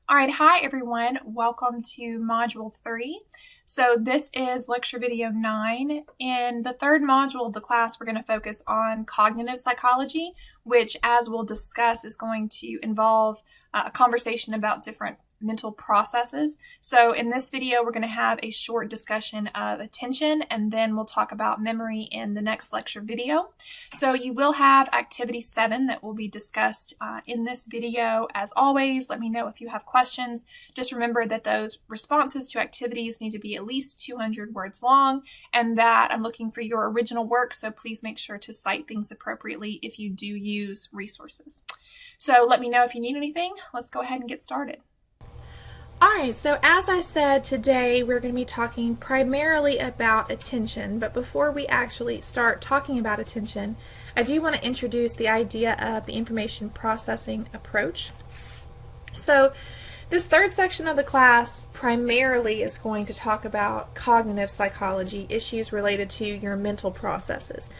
All right, hi everyone. Welcome to Module 3. So this is lecture video 9. In the third module of the class, we're going to focus on cognitive psychology, which, as we'll discuss, is going to involve a conversation about different mental processes. So in this video, we're going to have a short discussion of attention, and then we'll talk about memory in the next lecture video. So you will have activity 7 that will be discussed in this video. As always, let me know if you have questions. Just remember that those responses to activities need to be at least 200 words long, and that I'm looking for your original work, so please make sure to cite things appropriately if you do use resources. So let me know if you need anything. Let's go ahead and get started. Alright, so as I said, today we're going to be talking primarily about attention, but before we actually start talking about attention, I do want to introduce the idea of the information processing approach. So this third section of the class primarily is going to talk about cognitive psychology, issues related to your mental processes.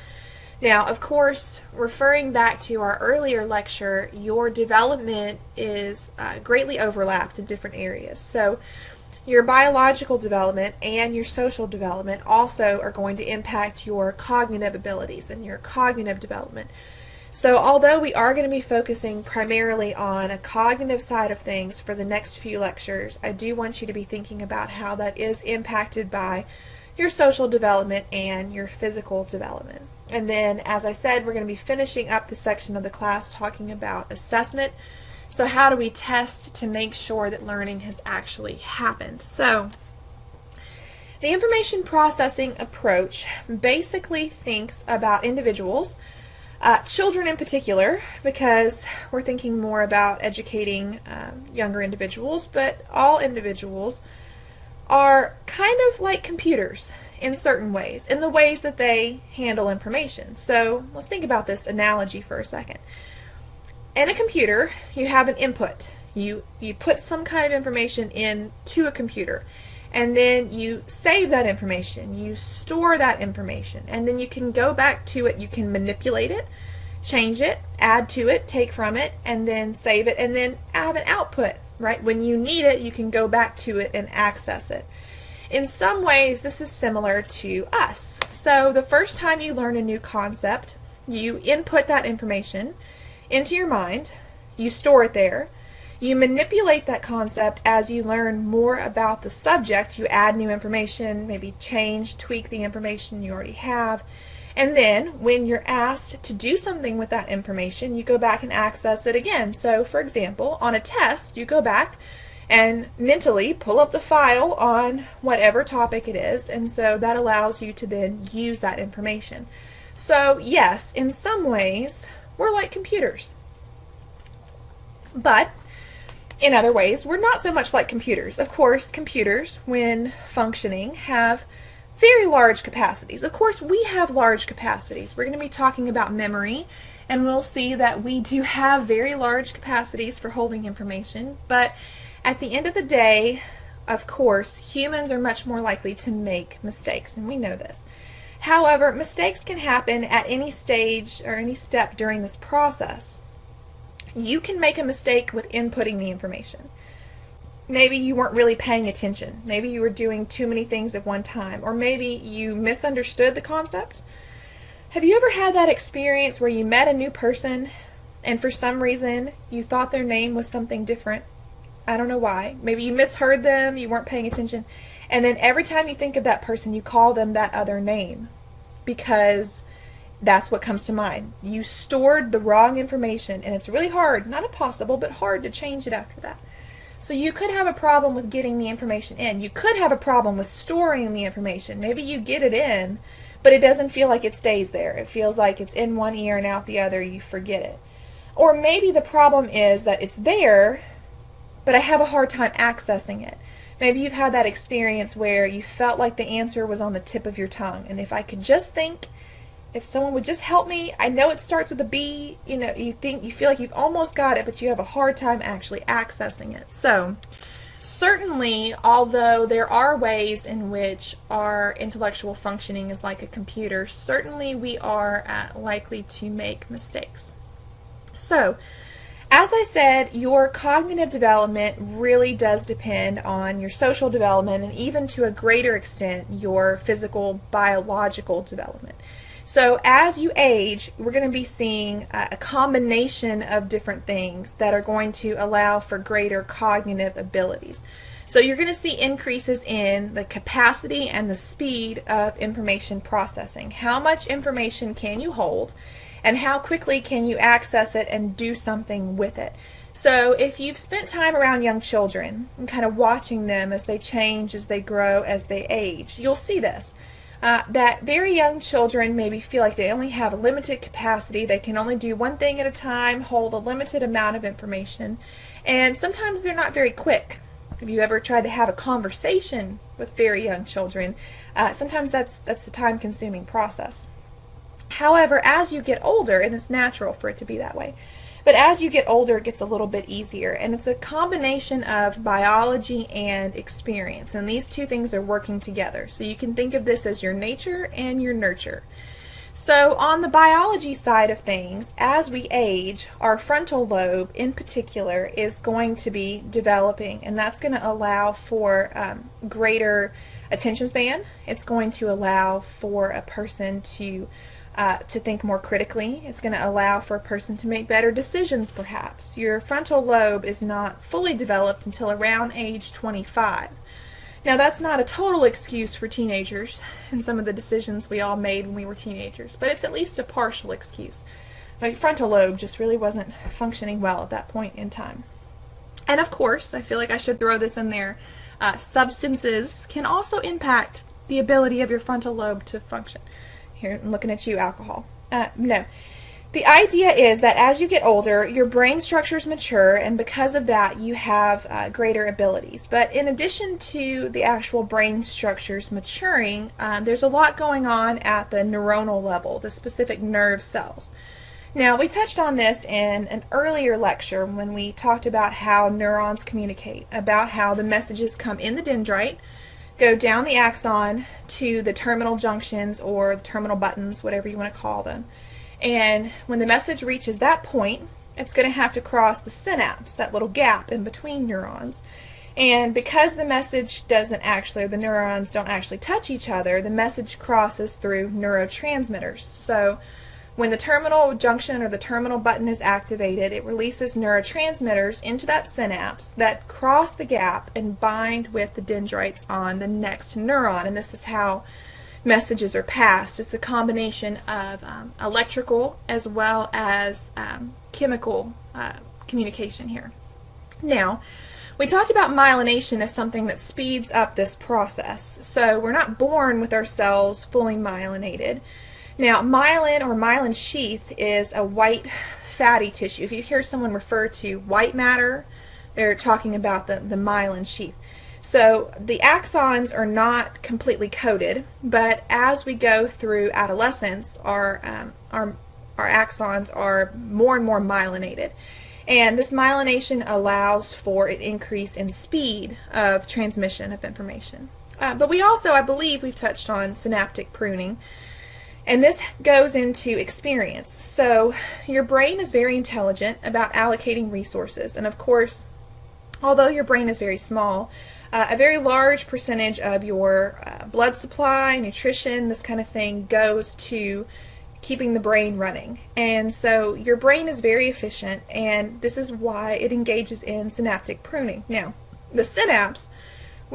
Now, of course, referring back to our earlier lecture, your development is greatly overlapped in different areas. So your biological development and your social development also are going to impact your cognitive abilities and your cognitive development. So although we are going to be focusing primarily on a cognitive side of things for the next few lectures, I do want you to be thinking about how that is impacted by your social development and your physical development. And then, as I said, we're going to be finishing up the section of the class talking about assessment. So how do we test to make sure that learning has actually happened? So the information processing approach basically thinks about individuals, children in particular, because we're thinking more about educating younger individuals, but all individuals are kind of like computers in certain ways, in the ways that they handle information. So let's think about this analogy for a second. In a computer, you have an input. You put some kind of information into a computer, and then you save that information. You store that information, and then you can go back to it. You can manipulate it, change it, add to it, take from it, and then save it, and then have an output. Right? When you need it, you can go back to it and access it. In some ways, this is similar to us. So the first time you learn a new concept, you input that information into your mind, you store it there, you manipulate that concept as you learn more about the subject, you add new information, maybe change, tweak the information you already have, and then when you're asked to do something with that information, you go back and access it again. So for example, on a test, you go back and mentally pull up the file on whatever topic it is, and so that allows you to then use that information. So yes, in some ways, we're like computers. But in other ways, we're not so much like computers. Of course, computers, when functioning, have very large capacities. Of course, we have large capacities. We're going to be talking about memory, and we'll see that we do have very large capacities for holding information, but at the end of the day, of course, humans are much more likely to make mistakes, and we know this. However, mistakes can happen at any stage or any step during this process. You can make a mistake with inputting the information. Maybe you weren't really paying attention. Maybe you were doing too many things at one time, or maybe you misunderstood the concept. Have you ever had that experience where you met a new person and for some reason you thought their name was something different? I don't know why. Maybe you misheard them, you weren't paying attention, and then every time you think of that person, you call them that other name because that's what comes to mind. You stored the wrong information, and it's really hard, not impossible, but hard to change it after that. So you could have a problem with getting the information in. You could have a problem with storing the information. Maybe you get it in, but it doesn't feel like it stays there. It feels like it's in one ear and out the other. You forget it. Or maybe the problem is that it's there, but I have a hard time accessing it. Maybe you've had that experience where you felt like the answer was on the tip of your tongue, and if I could just think, if someone would just help me, I know it starts with a B, you feel like you've almost got it, but you have a hard time actually accessing it. So certainly, although there are ways in which our intellectual functioning is like a computer, certainly we are likely to make mistakes. So As I said, your cognitive development really does depend on your social development and even to a greater extent your physical, biological development. So as you age, we're going to be seeing a combination of different things that are going to allow for greater cognitive abilities. So you're going to see increases in the capacity and the speed of information processing. How much information can you hold, and how quickly can you access it and do something with it? So if you've spent time around young children and kind of watching them as they change, as they grow, as they age, you'll see this. That very young children maybe feel like they only have a limited capacity, they can only do one thing at a time, hold a limited amount of information, and sometimes they're not very quick. If you ever tried to have a conversation with very young children, sometimes that's the time-consuming process. However, as you get older, and it's natural for it to be that way, but as you get older, it gets a little bit easier, and it's a combination of biology and experience, and these two things are working together. So you can think of this as your nature and your nurture. So on the biology side of things, as we age, our frontal lobe in particular is going to be developing, and that's going to allow for greater attention span. It's going to allow for a person to think more critically. It's going to allow for a person to make better decisions, perhaps. Your frontal lobe is not fully developed until around age 25. Now, that's not a total excuse for teenagers and some of the decisions we all made when we were teenagers, but it's at least a partial excuse. My frontal lobe just really wasn't functioning well at that point in time. And of course, I feel like I should throw this in there, substances can also impact the ability of your frontal lobe to function. Here, I'm looking at you, alcohol. No. The idea is that as you get older, your brain structures mature, and because of that, you have greater abilities. But in addition to the actual brain structures maturing, there's a lot going on at the neuronal level, the specific nerve cells. Now, we touched on this in an earlier lecture when we talked about how neurons communicate, about how the messages come in the dendrite, go down the axon to the terminal junctions or the terminal buttons, whatever you want to call them. And when the message reaches that point, it's going to have to cross the synapse, that little gap in between neurons. And because the message doesn't actually, the neurons don't actually touch each other, the message crosses through neurotransmitters. So when the terminal junction or the terminal button is activated, it releases neurotransmitters into that synapse that cross the gap and bind with the dendrites on the next neuron. And this is how messages are passed. It's a combination of electrical as well as chemical communication here. Now, we talked about myelination as something that speeds up this process. So we're not born with our cells fully myelinated. Now, myelin or myelin sheath is a white fatty tissue. If you hear someone refer to white matter, they're talking about the myelin sheath. So the axons are not completely coated, but as we go through adolescence, our axons are more and more myelinated. And this myelination allows for an increase in speed of transmission of information. But we also, I believe, we've touched on synaptic pruning. And this goes into experience. So your brain is very intelligent about allocating resources. And of course, although your brain is very small, a very large percentage of your blood supply, nutrition, this kind of thing goes to keeping the brain running. And so your brain is very efficient, and this is why it engages in synaptic pruning. Now, the synapse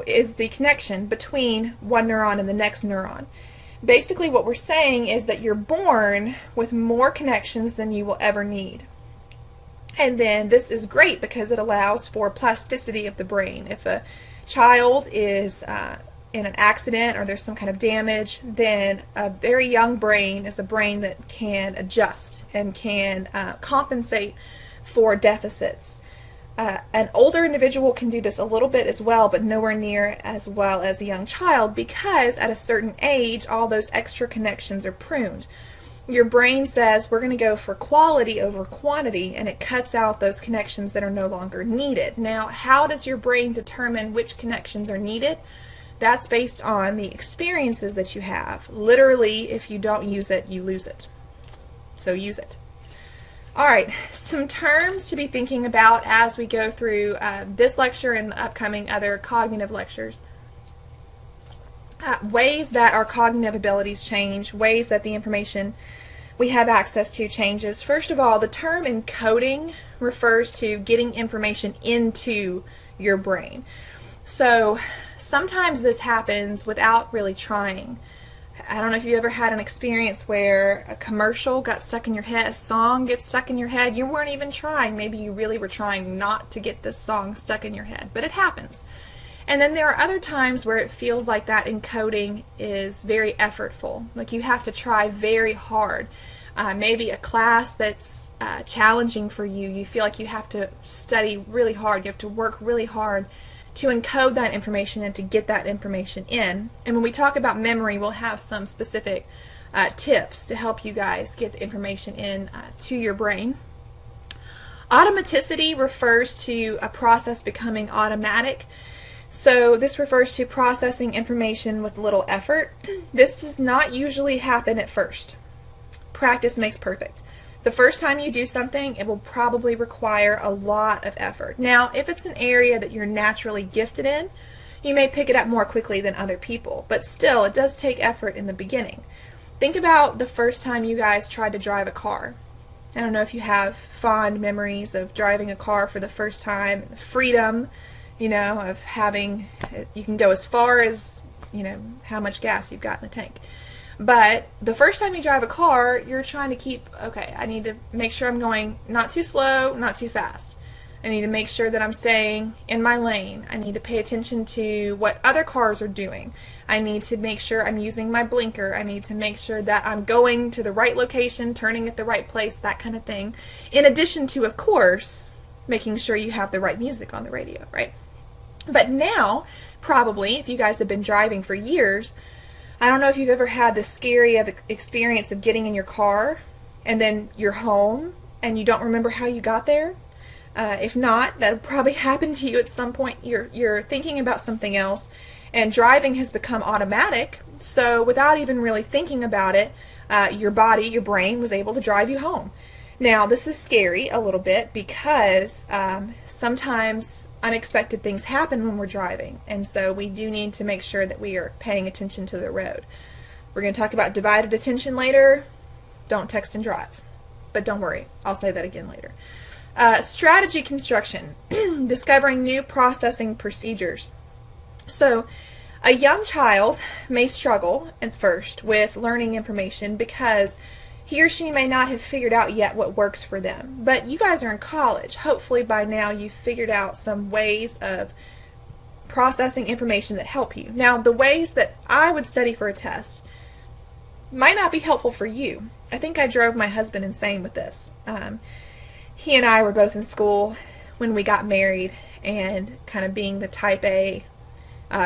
is the connection between one neuron and the next neuron. Basically, what we're saying is that you're born with more connections than you will ever need. And then this is great because it allows for plasticity of the brain. If a child is in an accident or there's some kind of damage, then a very young brain is a brain that can adjust and can compensate for deficits. An older individual can do this a little bit as well, but nowhere near as well as a young child, because at a certain age, all those extra connections are pruned. Your brain says, we're going to go for quality over quantity, and it cuts out those connections that are no longer needed. Now, how does your brain determine which connections are needed? That's based on the experiences that you have. Literally, if you don't use it, you lose it. So use it. All right, some terms to be thinking about as we go through this lecture and the upcoming other cognitive lectures. Ways that our cognitive abilities change, ways that the information we have access to changes. First of all, the term encoding refers to getting information into your brain. So sometimes this happens without really trying. I don't know if you ever had an experience where a commercial got stuck in your head, a song gets stuck in your head. You weren't even trying. Maybe you really were trying not to get this song stuck in your head, but it happens. And then there are other times where it feels like that encoding is very effortful, like you have to try very hard. Maybe a class that's challenging for you, you feel like you have to study really hard, you have to work really hard to encode that information and to get that information in. And when we talk about memory, we'll have some specific tips to help you guys get the information in to your brain. Automaticity refers to a process becoming automatic. So this refers to processing information with little effort. This does not usually happen at first. Practice makes perfect. The first time you do something, it will probably require a lot of effort. Now, if it's an area that you're naturally gifted in, you may pick it up more quickly than other people, but still, it does take effort in the beginning. Think about the first time you guys tried to drive a car. I don't know if you have fond memories of driving a car for the first time, freedom, of having, you can go as far as, how much gas you've got in the tank. But the first time you drive a car, you're trying to keep, okay, I need to make sure I'm going not too slow, not too fast. I need to make sure that I'm staying in my lane. I need to pay attention to what other cars are doing. I need to make sure I'm using my blinker. I need to make sure that I'm going to the right location, turning at the right place, that kind of thing. In addition to, of course, making sure you have the right music on the radio, right? But now, probably, if you guys have been driving for years, I don't know if you've ever had this scary experience of getting in your car and then you're home and you don't remember how you got there. If not, that'll probably happen to you at some point. You're thinking about something else and driving has become automatic. So without even really thinking about it, your body, your brain was able to drive you home. Now, this is scary a little bit because sometimes unexpected things happen when we're driving, and so we do need to make sure that we are paying attention to the road. We're going to talk about divided attention later. Don't text and drive. But don't worry, I'll say that again later. Strategy construction, discovering new processing procedures. So, a young child may struggle at first with learning information because he or she may not have figured out yet what works for them. But you guys are in college. Hopefully by now you've figured out some ways of processing information that help you. Now, the ways that I would study for a test might not be helpful for you. I think I drove my husband insane with this. He and I were both in school when we got married, and kind of being the type A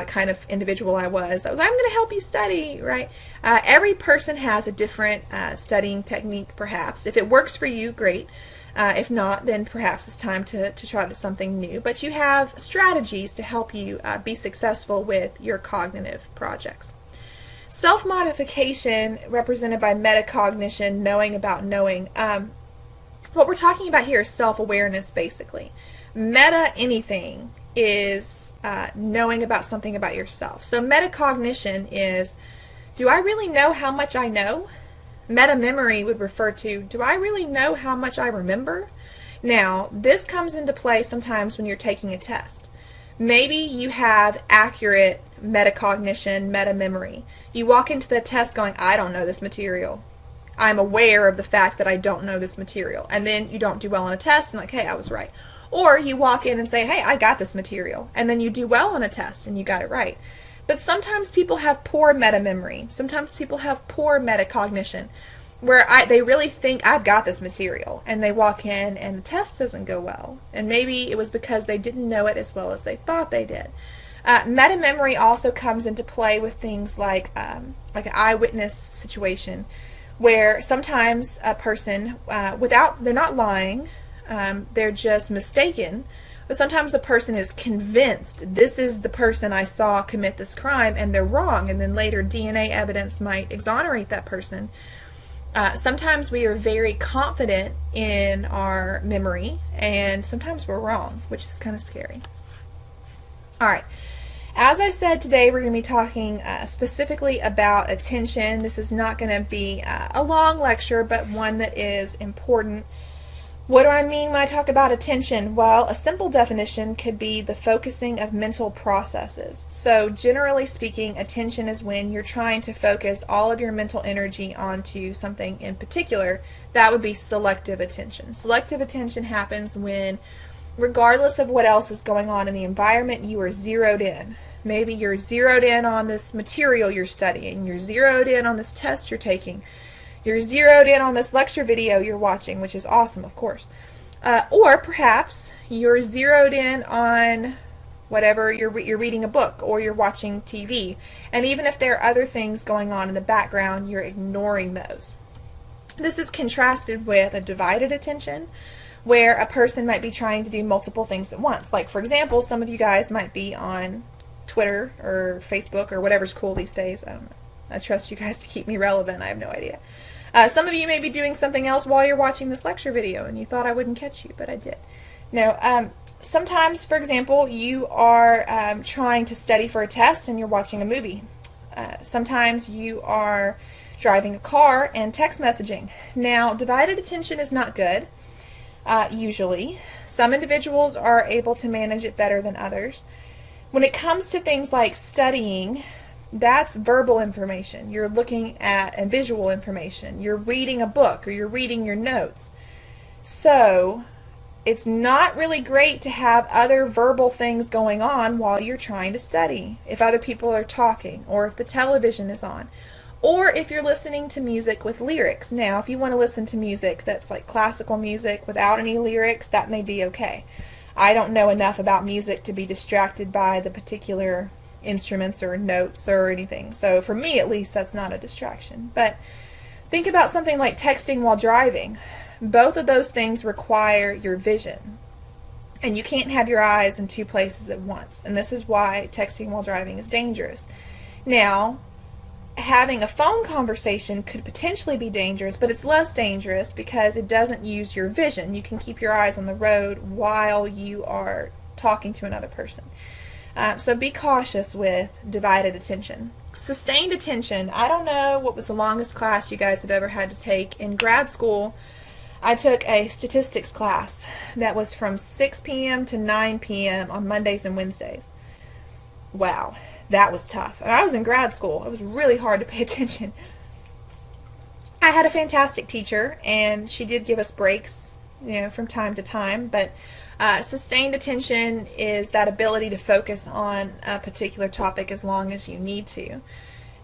kind of individual I was I'm going to help you study, right? Every person has a different studying technique, perhaps. If it works for you, great. If not, then perhaps it's time to try something new. But you have strategies to help you be successful with your cognitive projects. Self-modification, represented by metacognition, knowing about knowing. What we're talking about here is self-awareness, basically. Meta anything is knowing about something about yourself. So metacognition is, do I really know how much I know? Meta-memory would refer to, do I really know how much I remember? Now, this comes into play sometimes when you're taking a test. Maybe you have accurate metacognition, meta-memory. You walk into the test going, I don't know this material. I'm aware of the fact that I don't know this material. And then you don't do well on a test and like, hey, I was right. Or you walk in and say, hey, I got this material. And then you do well on a test and you got it right. But sometimes people have poor meta-memory. Sometimes people have poor metacognition where they really think, I've got this material. And they walk in and the test doesn't go well. And maybe it was because they didn't know it as well as they thought they did. Meta-memory also comes into play with things like an eyewitness situation, where sometimes a person, they're not lying, they're just mistaken, but sometimes a person is convinced this is the person I saw commit this crime, and they're wrong, and then later DNA evidence might exonerate that person. Sometimes we are very confident in our memory, and sometimes we're wrong, which is kind of scary. All right. As I said, today we're going to be talking specifically about attention. This is not going to be a long lecture, but one that is important. What do I mean when I talk about attention? Well, a simple definition could be the focusing of mental processes. So generally speaking, attention is when you're trying to focus all of your mental energy onto something in particular. That would be selective attention. Selective attention happens when, regardless of what else is going on in the environment, you are zeroed in. Maybe you're zeroed in on this material you're studying. You're zeroed in on this test you're taking. You're zeroed in on this lecture video you're watching, which is awesome, of course. Or perhaps you're zeroed in on whatever, you're reading a book or you're watching TV. And even if there are other things going on in the background, you're ignoring those. This is contrasted with a divided attention, where a person might be trying to do multiple things at once. Like, for example, some of you guys might be on Twitter or Facebook or whatever's cool these days. I don't know. I trust you guys to keep me relevant. I have no idea. Some of you may be doing something else while you're watching this lecture video, and you thought I wouldn't catch you, but I did. No, sometimes, for example, you are trying to study for a test and you're watching a movie. Sometimes you are driving a car and text messaging. Now, divided attention is not good, usually. Some individuals are able to manage it better than others. When it comes to things like studying, that's verbal information. You're looking at and visual information. You're reading a book or you're reading your notes. So it's not really great to have other verbal things going on while you're trying to study. If other people are talking, or if the television is on, or if you're listening to music with lyrics. Now, if you want to listen to music that's like classical music without any lyrics, that may be okay. I don't know enough about music to be distracted by the particular instruments or notes or anything. So for me, at least, that's not a distraction. But think about something like texting while driving. Both of those things require your vision. And you can't have your eyes in two places at once. And this is why texting while driving is dangerous. Now, having a phone conversation could potentially be dangerous, but it's less dangerous because it doesn't use your vision. You can keep your eyes on the road while you are talking to another person. So be cautious with divided attention. Sustained attention. I don't know what was the longest class you guys have ever had to take. In grad school, I took a statistics class that was from 6 p.m. to 9 p.m. on Mondays and Wednesdays. Wow, that was tough. And I was in grad school. It was really hard to pay attention. I had a fantastic teacher, and she did give us breaks, from time to time, but sustained attention is that ability to focus on a particular topic as long as you need to.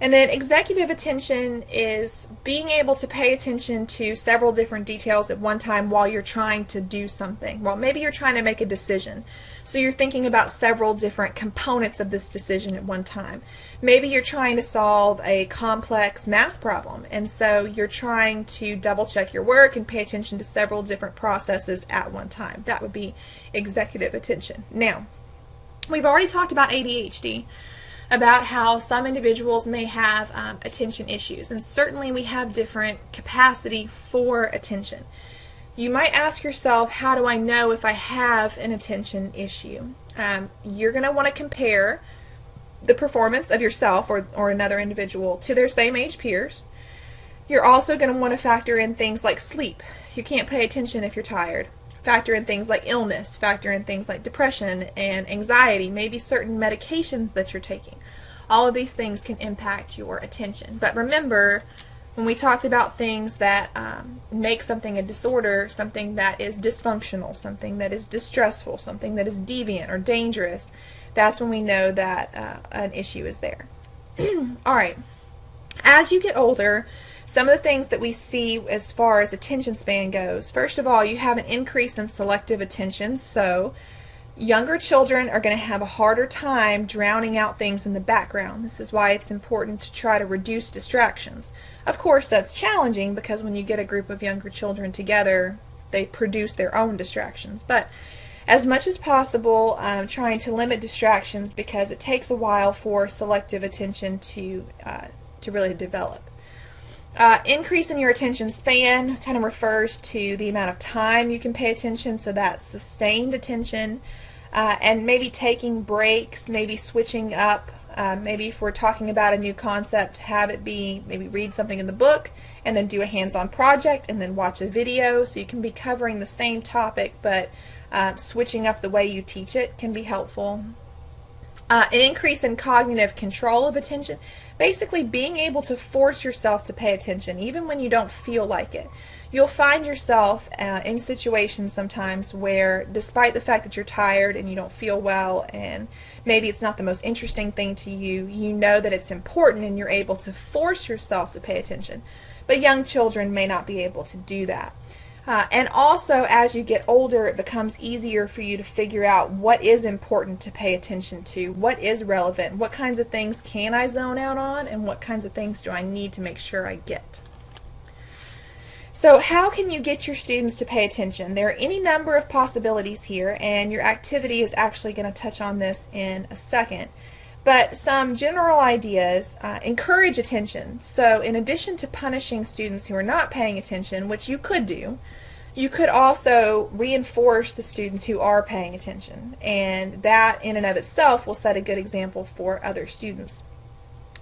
And then executive attention is being able to pay attention to several different details at one time while you're trying to do something. Well, maybe you're trying to make a decision. So you're thinking about several different components of this decision at one time. Maybe you're trying to solve a complex math problem, and so you're trying to double check your work and pay attention to several different processes at one time. That would be executive attention. Now, we've already talked about ADHD, about how some individuals may have attention issues, and certainly we have different capacity for attention. You might ask yourself, how do I know if I have an attention issue? You're going to want to compare the performance of yourself or another individual to their same age peers. You're also going to want to factor in things like sleep. You can't pay attention if you're tired. Factor in things like illness, factor in things like depression and anxiety, maybe certain medications that you're taking. All of these things can impact your attention. But remember, when we talked about things that make something a disorder, something that is dysfunctional, something that is distressful, something that is deviant or dangerous, that's when we know that an issue is there. All right. As you get older, some of the things that we see as far as attention span goes, first of all, you have an increase in selective attention, so younger children are going to have a harder time drowning out things in the background. This is why it's important to try to reduce distractions. Of course, that's challenging because when you get a group of younger children together, they produce their own distractions. But as much as possible, trying to limit distractions because it takes a while for selective attention to really develop. Increase in your attention span kind of refers to the amount of time you can pay attention, so that's sustained attention, and maybe taking breaks, maybe switching up. Maybe if we're talking about a new concept, have it be maybe read something in the book and then do a hands-on project and then watch a video, so you can be covering the same topic, but switching up the way you teach it can be helpful. An increase in cognitive control of attention, basically being able to force yourself to pay attention even when you don't feel like it. You'll find yourself in situations sometimes where, despite the fact that you're tired and you don't feel well and maybe it's not the most interesting thing to you, you know that it's important and you're able to force yourself to pay attention. But young children may not be able to do that. And also, as you get older, it becomes easier for you to figure out what is important to pay attention to, what is relevant, what kinds of things can I zone out on, and what kinds of things do I need to make sure I get. So how can you get your students to pay attention? There are any number of possibilities here, and your activity is actually going to touch on this in a second. But some general ideas: encourage attention. So in addition to punishing students who are not paying attention, which you could do, you could also reinforce the students who are paying attention, and that in and of itself will set a good example for other students.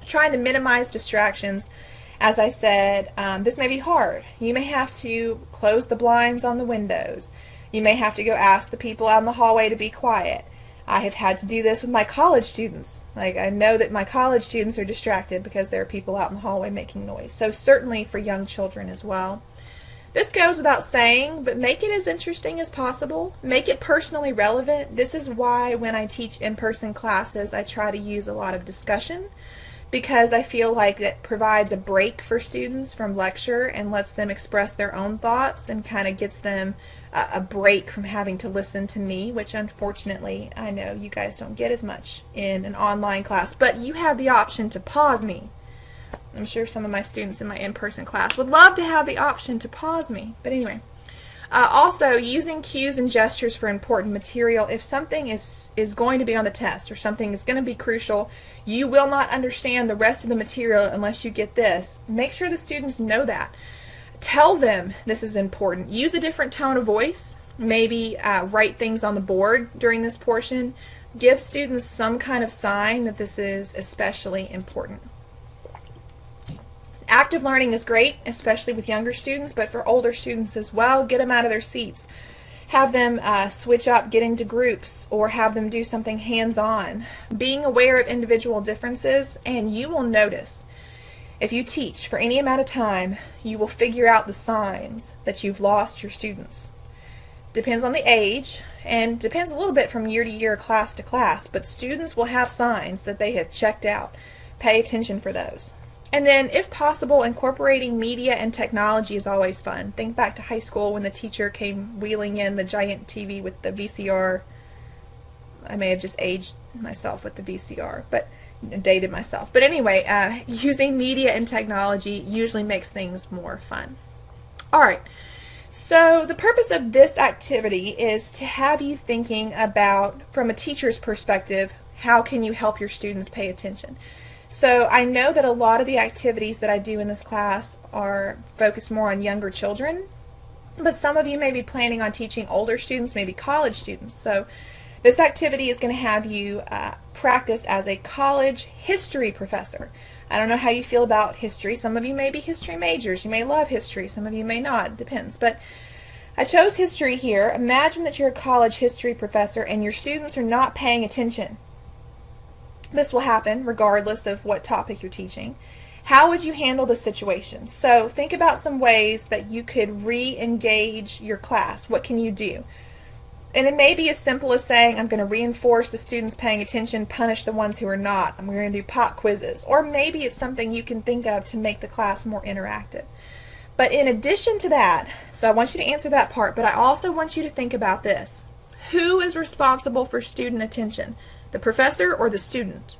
Trying to minimize distractions. As I said, this may be hard. You may have to close the blinds on the windows. You may have to go ask the people out in the hallway to be quiet. I have had to do this with my college students. I know that my college students are distracted because there are people out in the hallway making noise. So certainly for young children as well. This goes without saying, but make it as interesting as possible. Make it personally relevant. This is why when I teach in-person classes, I try to use a lot of discussion, because I feel like it provides a break for students from lecture and lets them express their own thoughts and kind of gets them a break from having to listen to me, which unfortunately I know you guys don't get as much in an online class, but you have the option to pause me. I'm sure some of my students in my in-person class would love to have the option to pause me, but anyway. Also, using cues and gestures for important material. If something is going to be on the test or something is going to be crucial, you will not understand the rest of the material unless you get this. Make sure the students know that. Tell them this is important. Use a different tone of voice. Maybe write things on the board during this portion. Give students some kind of sign that this is especially important. Active learning is great, especially with younger students, but for older students as well. Get them out of their seats. Have them switch up, get into groups, or have them do something hands-on. Being aware of individual differences, and you will notice, if you teach for any amount of time, you will figure out the signs that you've lost your students. Depends on the age, and depends a little bit from year to year, class to class, but students will have signs that they have checked out. Pay attention for those. And then, if possible, incorporating media and technology is always fun. Think back to high school when the teacher came wheeling in the giant TV with the VCR. I may have just aged myself with the VCR, but dated myself. But anyway, using media and technology usually makes things more fun. Alright, so the purpose of this activity is to have you thinking about, from a teacher's perspective, how can you help your students pay attention. So I know that a lot of the activities that I do in this class are focused more on younger children, but some of you may be planning on teaching older students, maybe college students. So this activity is going to have you practice as a college history professor. I don't know how you feel about history. Some of you may be history majors. You may love history. Some of you may not. It depends. But I chose history here. Imagine that you're a college history professor and your students are not paying attention. This will happen regardless of what topic you're teaching. How would you handle the situation? So think about some ways that you could re-engage your class. What can you do? And it may be as simple as saying, I'm going to reinforce the students paying attention, punish the ones who are not. I'm going to do pop quizzes. Or maybe it's something you can think of to make the class more interactive. But in addition to that, so I want you to answer that part, but I also want you to think about this. Who is responsible for student attention? The professor or the student?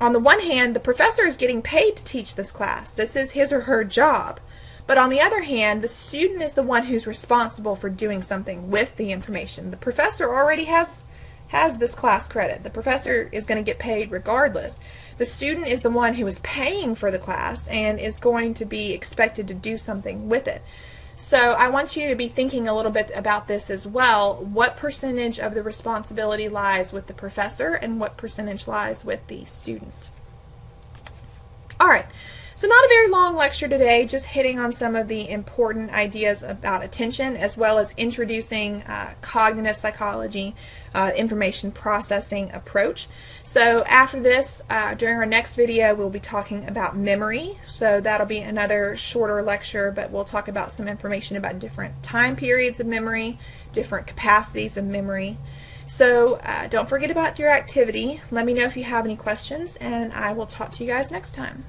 On the one hand, the professor is getting paid to teach this class. This is his or her job. But on the other hand, the student is the one who's responsible for doing something with the information. The professor already has has this class credit. The professor is going to get paid regardless. The student is the one who is paying for the class and is going to be expected to do something with it. So I want you to be thinking a little bit about this as well. What percentage of the responsibility lies with the professor and what percentage lies with the student? All right. So not a very long lecture today, just hitting on some of the important ideas about attention as well as introducing cognitive psychology, information processing approach. So after this, during our next video, we'll be talking about memory. So that'll be another shorter lecture, but we'll talk about some information about different time periods of memory, different capacities of memory. So don't forget about your activity. Let me know if you have any questions, and I will talk to you guys next time.